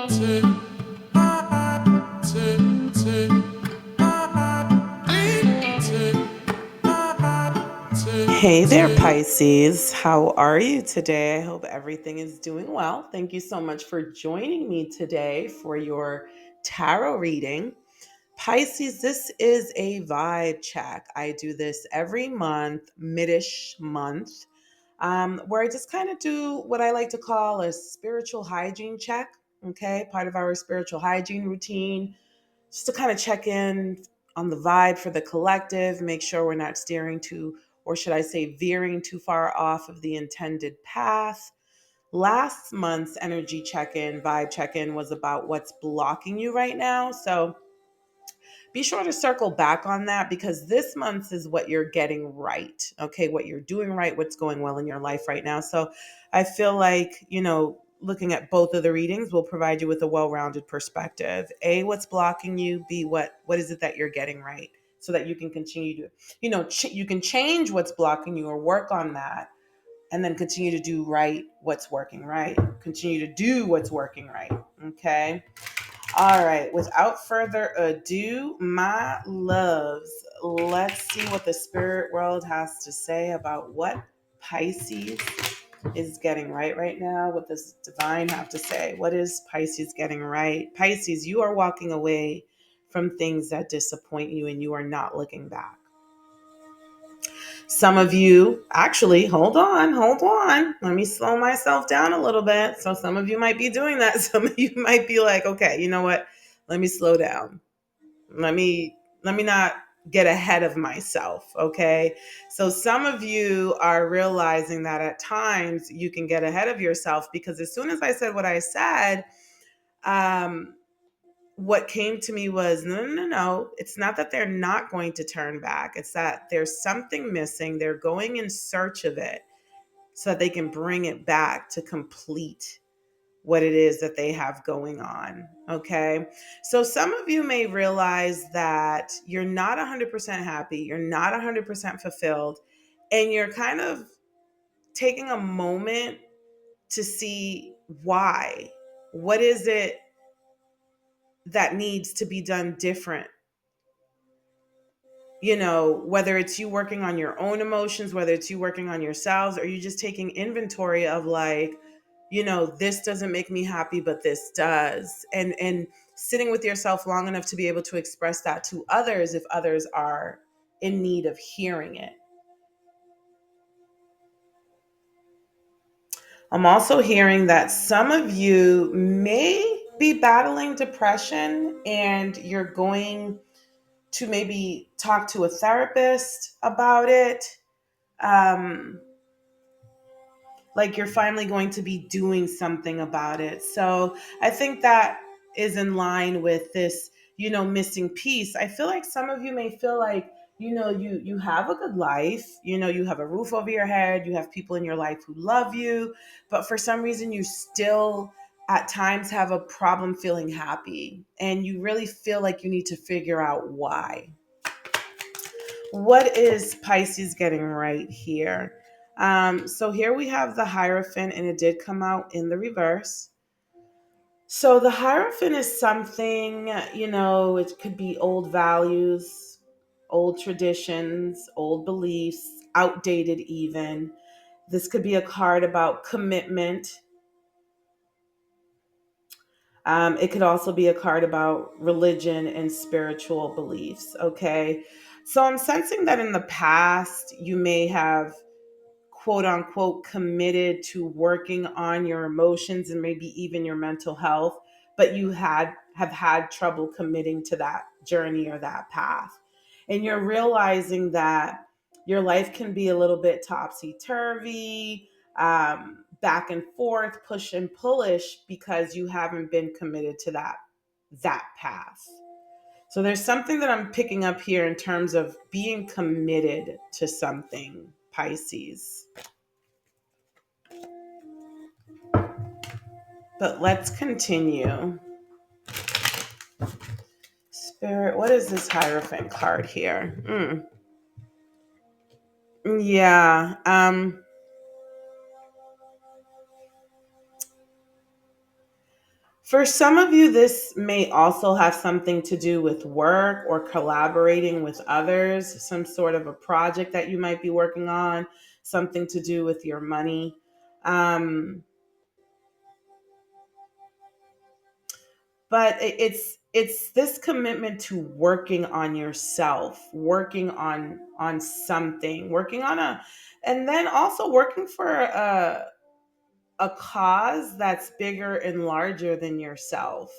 Hey there, Pisces. How are you today? I hope everything is doing well. Thank you so much for joining me today for your tarot reading. Pisces, this is a vibe check. I do this every month, midish month, where I just kind of do what I like to call a spiritual hygiene check. Okay, part of our spiritual hygiene routine, just to kind of check in on the vibe for the collective, make sure we're not steering too, or should I say, veering too far off of the intended path. Last month's energy check in, vibe check in, was about what's blocking you right now. So be sure to circle back on that because this month is what you're getting right. Okay, what you're doing right, what's going well in your life right now. So I feel like, looking at both of the readings will provide you with a well-rounded perspective. A, what's blocking you? B, what is it that you're getting right? So that you can continue to, you can change what's blocking you or work on that and then continue to do right what's working right. Continue to do what's working right. Okay. All right, without further ado, my loves, let's see what the spirit world has to say about what Pisces is getting right now. What does divine have to say? What is Pisces getting right? Pisces, you are walking away from things that disappoint you and you are not looking back. Some of you, actually, hold on. Let me slow myself down a little bit. So some of you might be doing that. Some of you might be like, okay, you know what? Let me slow down. Let me not get ahead of myself, okay? So some of you are realizing that at times you can get ahead of yourself because as soon as I said what I said, um, what came to me was no. It's not that they're not going to turn back. It's that there's something missing. They're going in search of it so that they can bring it back to complete what it is that they have going on. Okay. So some of you may realize that you're not 100% happy. You're not 100% fulfilled. And you're kind of taking a moment to see why. What is it that needs to be done different? Whether it's you working on your own emotions, whether it's you working on yourselves, or you just taking inventory of like, this doesn't make me happy, but this does. And sitting with yourself long enough to be able to express that to others if others are in need of hearing it. I'm also hearing that some of you may be battling depression and you're going to maybe talk to a therapist about it. Um, like you're finally going to be doing something about it. So I think that is in line with this, missing piece. I feel like some of you may feel like, you have a good life, you have a roof over your head, you have people in your life who love you, but for some reason you still at times have a problem feeling happy and you really feel like you need to figure out why. What is Pisces getting right here? So here we have the Hierophant, and it did come out in the reverse. So the Hierophant is something, it could be old values, old traditions, old beliefs, outdated even. This could be a card about commitment. It could also be a card about religion and spiritual beliefs. Okay. So I'm sensing that in the past, you may have quote unquote committed to working on your emotions and maybe even your mental health, but you have had trouble committing to that journey or that path. And you're realizing that your life can be a little bit topsy-turvy, back and forth, push and pullish because you haven't been committed to that path. So there's something that I'm picking up here in terms of being committed to something, Pisces. But let's continue. Spirit, what is this Hierophant card here? Yeah. For some of you, this may also have something to do with work or collaborating with others, some sort of a project that you might be working on, something to do with your money. Um, but it's this commitment to working on yourself, working on something, working on a, and then also working for a cause that's bigger and larger than yourself.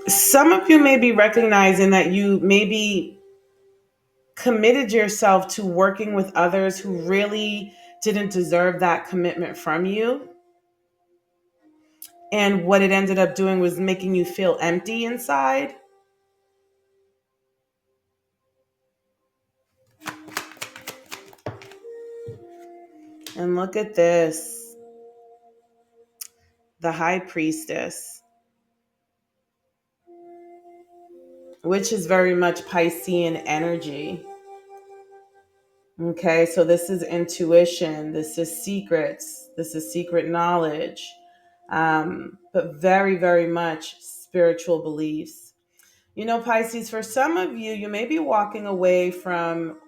Some of you may be recognizing that you maybe committed yourself to working with others who really didn't deserve that commitment from you. And what it ended up doing was making you feel empty inside. And look at this, the high priestess, which is very much Piscean energy. Okay, so this is intuition, this is secrets, this is secret knowledge, but very, very much spiritual beliefs. You know, Pisces, for some of you, you may be walking away from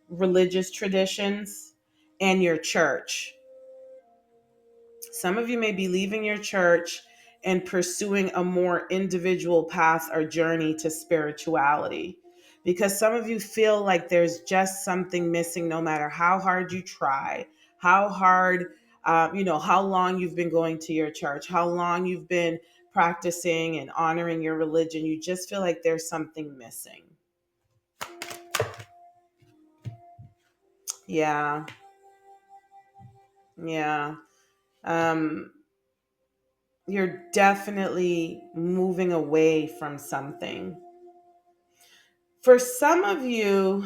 religious traditions and your church. Some of you may be leaving your church and pursuing a more individual path or journey to spirituality, because some of you feel like there's just something missing no matter how hard you try, how hard, how long you've been going to your church, how long you've been practicing and honoring your religion. You just feel like there's something missing. Yeah. Yeah. Um, you're definitely moving away from something. For some of you,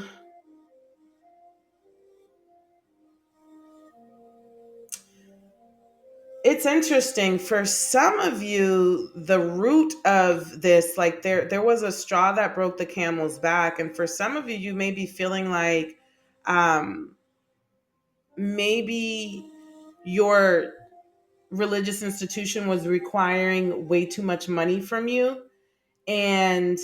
it's interesting. For some of you, the root of this, like there was a straw that broke the camel's back. And for some of you, you may be feeling like um, maybe your religious institution was requiring way too much money from you, and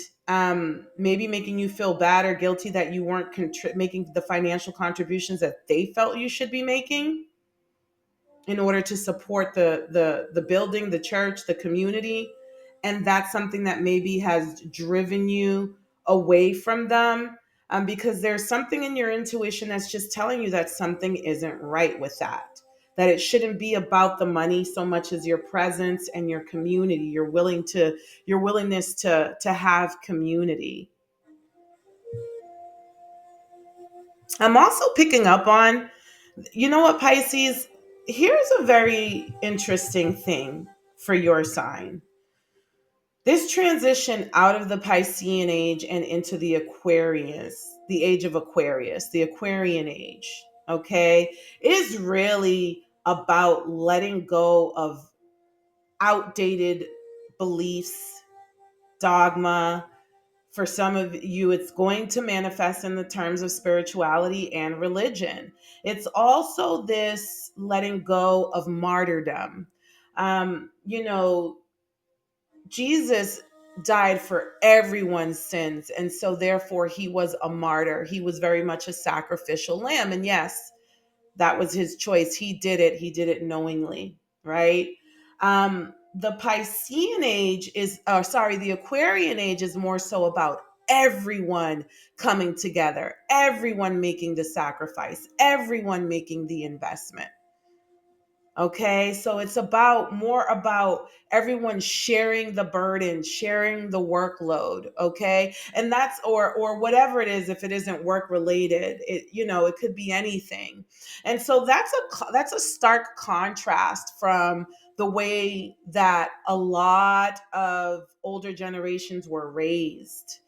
maybe making you feel bad or guilty that you weren't making the financial contributions that they felt you should be making in order to support the building, the church, the community. And that's something that maybe has driven you away from them, because there's something in your intuition that's just telling you that something isn't right with that it shouldn't be about the money so much as your presence and your community, your willingness to have community. I'm also picking up on, you know what, Pisces? Here's a very interesting thing for your sign. This transition out of the Piscean age and into the age of Aquarius, the Aquarian age, okay, is really about letting go of outdated beliefs, dogma. For some of you, it's going to manifest in the terms of spirituality and religion. It's also this letting go of martyrdom. You know, Jesus died for everyone's sins, and so therefore he was a martyr. He was very much a sacrificial lamb. And yes, that was his choice. He did it knowingly, right? The Piscean age is, sorry, the Aquarian age is more so about everyone coming together, everyone making the sacrifice, everyone making the investment. Okay, so it's about more about everyone sharing the burden, sharing the workload. Okay, and that's or whatever it is. If it isn't work related, it could be anything. And so that's a stark contrast from the way that a lot of older generations were raised.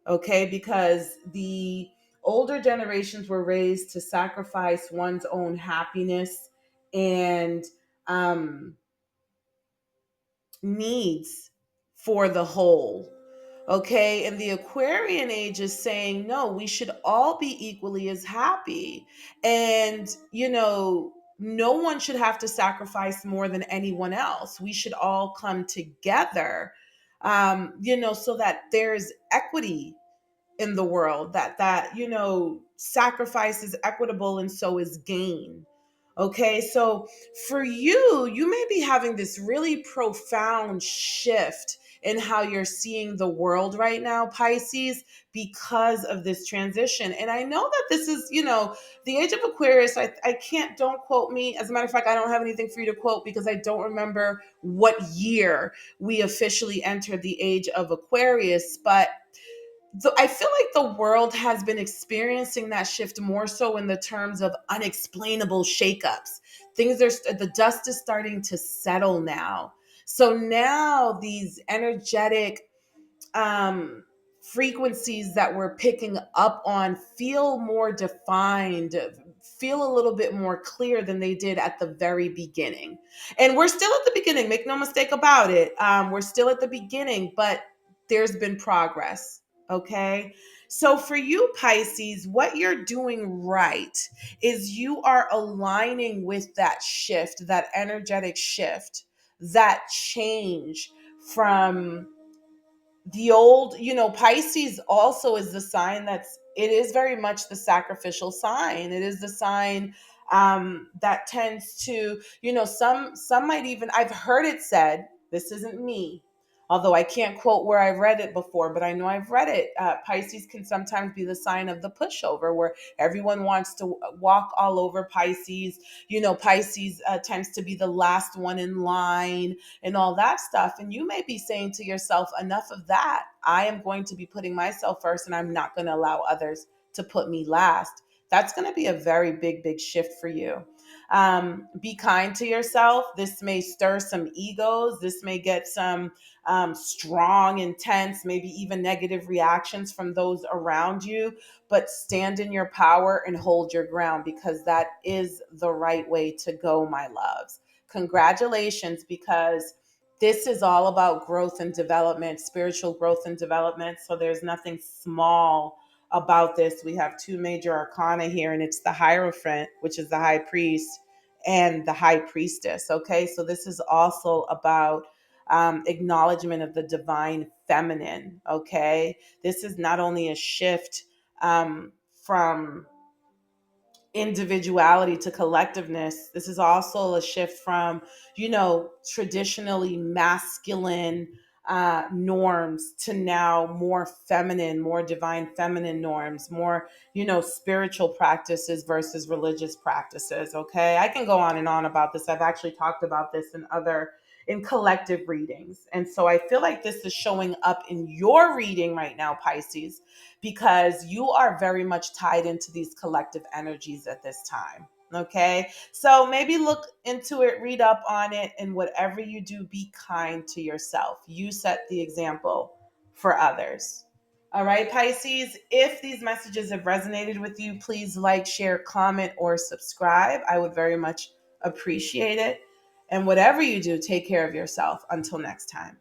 Okay, because the older generations were raised to sacrifice one's own happiness and um, needs for the whole. Okay. And the Aquarian age is saying, no, we should all be equally as happy. And, no one should have to sacrifice more than anyone else. We should all come together, so that there's equity in the world, that sacrifice is equitable and so is gain. Okay, so for you may be having this really profound shift in how you're seeing the world right now, Pisces, because of this transition. And I know that this is, the age of Aquarius. I can't, don't quote me. As a matter of fact, I don't have anything for you to quote because I don't remember what year we officially entered the age of Aquarius. But so I feel like the world has been experiencing that shift more so in the terms of unexplainable shakeups. The dust is starting to settle now. So now these energetic um, frequencies that we're picking up on feel more defined, feel a little bit more clear than they did at the very beginning. And we're still at the beginning, make no mistake about it. We're still at the beginning, but there's been progress. Okay. So for you, Pisces, what you're doing right is you are aligning with that shift, that energetic shift, that change from the old, Pisces also is the sign it is very much the sacrificial sign. It is the sign that tends to, some might even, I've heard it said, this isn't me, although I can't quote where I've read it before, but I know I've read it. Pisces can sometimes be the sign of the pushover, where everyone wants to walk all over Pisces. Pisces tends to be the last one in line and all that stuff. And you may be saying to yourself, enough of that. I am going to be putting myself first and I'm not going to allow others to put me last. That's going to be a very big, big shift for you. Be kind to yourself. This may stir some egos. This may get some strong, intense, maybe even negative reactions from those around you. But stand in your power and hold your ground, because that is the right way to go, my loves. Congratulations, because this is all about growth and development, spiritual growth and development. So there's nothing small about this. We have two major arcana here, and it's the Hierophant, which is the high priest, and the high priestess. Okay, so this is also about acknowledgement of the divine feminine. Okay, this is not only a shift from individuality to collectiveness. This is also a shift from, traditionally masculine norms to now more feminine, more divine feminine norms, more, spiritual practices versus religious practices. Okay. I can go on and on about this. I've actually talked about this in collective readings. And so I feel like this is showing up in your reading right now, Pisces, because you are very much tied into these collective energies at this time. Okay. So maybe look into it, read up on it, and whatever you do, be kind to yourself. You set the example for others. All right, Pisces, if these messages have resonated with you, please like, share, comment, or subscribe. I would very much appreciate it. And whatever you do, take care of yourself. Until next time.